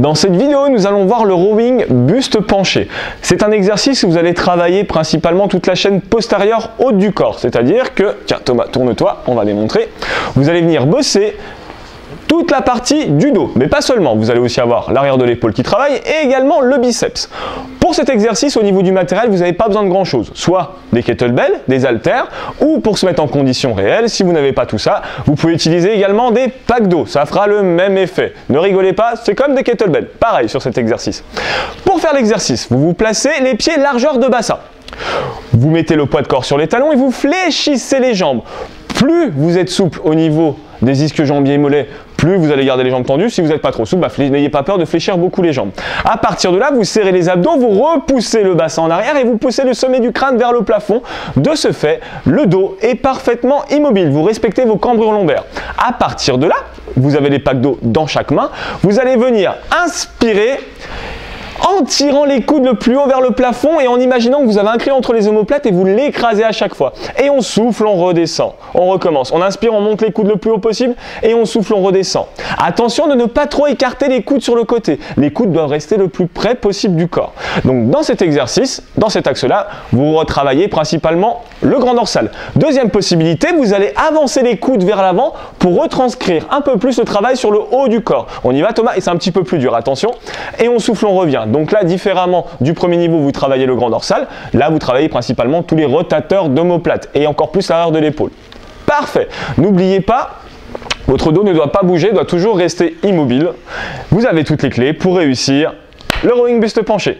Dans cette vidéo, nous allons voir le rowing buste penché. C'est un exercice où vous allez travailler principalement toute la chaîne postérieure haute du corps. C'est-à-dire que, tiens Thomas, tourne-toi, on va démontrer. Vous allez venir bosser toute la partie du dos, mais pas seulement. Vous allez aussi avoir l'arrière de l'épaule qui travaille et également le biceps. Pour cet exercice, au niveau du matériel, vous n'avez pas besoin de grand chose. Soit des kettlebells, des haltères, ou pour se mettre en condition réelle, si vous n'avez pas tout ça, vous pouvez utiliser également des packs d'eau. Ça fera le même effet. Ne rigolez pas, c'est comme des kettlebells. Pareil sur cet exercice. Pour faire l'exercice, vous vous placez les pieds largeur de bassin. Vous mettez le poids de corps sur les talons et vous fléchissez les jambes. Plus vous êtes souple au niveau des ischio-jambiers et mollets, plus vous allez garder les jambes tendues. Si vous n'êtes pas trop souple, n'ayez pas peur de fléchir beaucoup les jambes. À partir de là, vous serrez les abdos, vous repoussez le bassin en arrière et vous poussez le sommet du crâne vers le plafond. De ce fait, le dos est parfaitement immobile. Vous respectez vos cambrures lombaires. À partir de là, vous avez les packs d'eau dans chaque main. Vous allez venir inspirer en tirant les coudes le plus haut vers le plafond et en imaginant que vous avez un crayon entre les omoplates et vous l'écrasez à chaque fois. Et on souffle, on redescend. On recommence. On inspire, on monte les coudes le plus haut possible et on souffle, on redescend. Attention de ne pas trop écarter les coudes sur le côté. Les coudes doivent rester le plus près possible du corps. Donc dans cet exercice, dans cet axe-là, vous retravaillez principalement le grand dorsal. Deuxième possibilité, vous allez avancer les coudes vers l'avant pour retranscrire un peu plus le travail sur le haut du corps. On y va Thomas et c'est un petit peu plus dur, attention. Et on souffle, on revient. Donc là, différemment du premier niveau, vous travaillez le grand dorsal. Là, vous travaillez principalement tous les rotateurs d'omoplate et encore plus l'arrière de l'épaule. Parfait. N'oubliez pas, votre dos ne doit pas bouger, doit toujours rester immobile. Vous avez toutes les clés pour réussir le rowing buste penché.